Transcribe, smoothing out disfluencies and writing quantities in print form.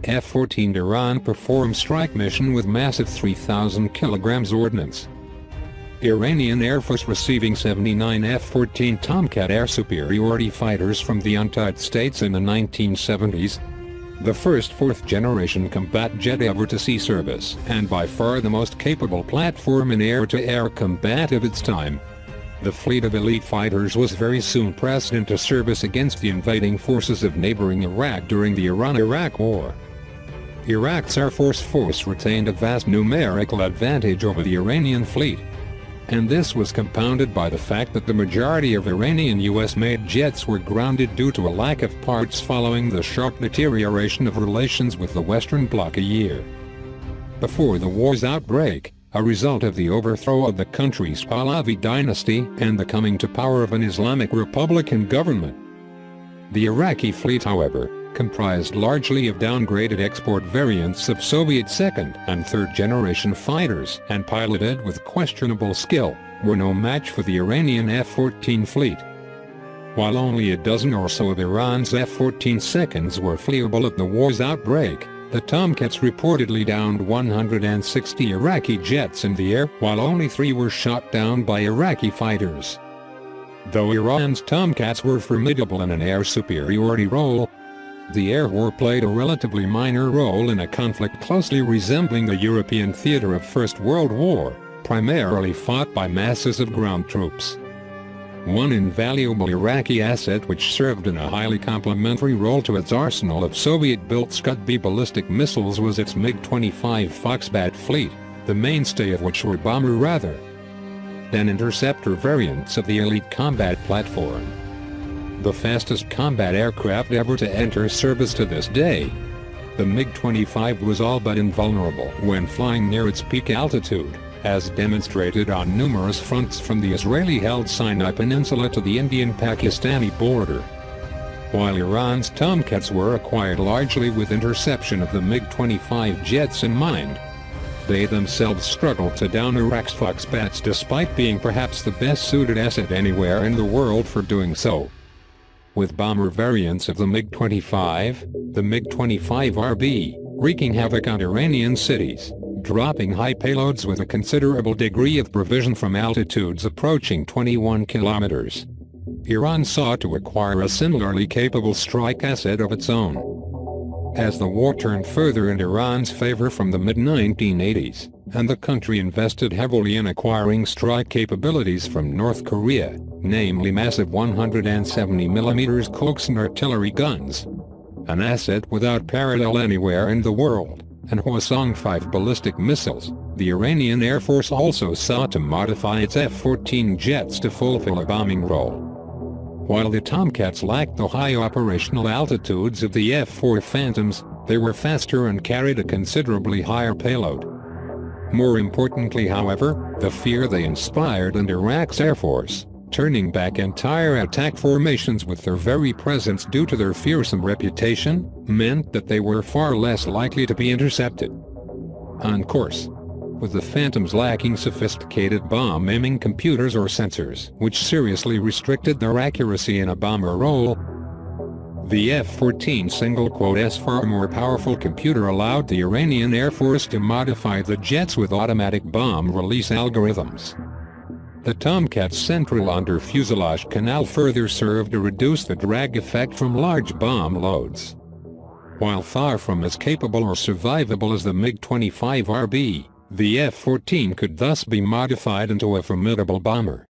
F-14 Iran performed strike mission with massive 3000 kg ordnance. Iranian Air Force receiving 79 F-14 Tomcat air superiority fighters from the United States in the 1970s. The first fourth-generation combat jet ever to see service, and by far the most capable platform in air-to-air combat of its time. The fleet of elite fighters was very soon pressed into service against the invading forces of neighboring Iraq during the Iran-Iraq War. Iraq's Air Force retained a vast numerical advantage over the Iranian fleet. And this was compounded by the fact that the majority of Iranian US-made jets were grounded due to a lack of parts following the sharp deterioration of relations with the Western Bloc a year before the war's outbreak, a result of the overthrow of the country's Pahlavi dynasty and the coming to power of an Islamic Republican government. The Iraqi fleet, however, comprised largely of downgraded export variants of Soviet second- and third-generation fighters and piloted with questionable skill, were no match for the Iranian F-14 fleet. While only a dozen or so of Iran's F-14 seconds were flyable at the war's outbreak, the Tomcats reportedly downed 160 Iraqi jets in the air, while only 3 were shot down by Iraqi fighters. Though Iran's Tomcats were formidable in an air superiority role, the air war played a relatively minor role in a conflict closely resembling the European theater of First World War, primarily fought by masses of ground troops. One invaluable Iraqi asset which served in a highly complementary role to its arsenal of Soviet-built Scud-B ballistic missiles was its MiG-25 Foxbat fleet, the mainstay of which were bomber rather than interceptor variants of the elite combat platform. The fastest combat aircraft ever to enter service to this day. The MiG-25 was all but invulnerable when flying near its peak altitude, as demonstrated on numerous fronts from the Israeli-held Sinai Peninsula to the Indian-Pakistani border. While Iran's Tomcats were acquired largely with interception of the MiG-25 jets in mind, they themselves struggled to down Iraq's Foxbats despite being perhaps the best-suited asset anywhere in the world for doing so. With bomber variants of the MiG-25, the MiG-25RB, wreaking havoc on Iranian cities, dropping high payloads with a considerable degree of precision from altitudes approaching 21 kilometers. Iran sought to acquire a similarly capable strike asset of its own. As the war turned further in Iran's favor from the mid-1980s, and the country invested heavily in acquiring strike capabilities from North Korea, namely massive 170mm Coxswain artillery guns, an asset without parallel anywhere in the world, and Hwasong-5 ballistic missiles, the Iranian Air Force also sought to modify its F-14 jets to fulfill a bombing role. While the Tomcats lacked the high operational altitudes of the F-4 Phantoms, they were faster and carried a considerably higher payload. More importantly, however, the fear they inspired in Iraq's Air Force, turning back entire attack formations with their very presence due to their fearsome reputation, meant that they were far less likely to be intercepted. On course, with the Phantoms lacking sophisticated bomb-aiming computers or sensors, which seriously restricted their accuracy in a bomber role, the F-14 single-S far more powerful computer allowed the Iranian Air Force to modify the jets with automatic bomb release algorithms. The Tomcat's central under-fuselage canal further served to reduce the drag effect from large bomb loads. While far from as capable or survivable as the MiG-25RB, the F-14 could thus be modified into a formidable bomber.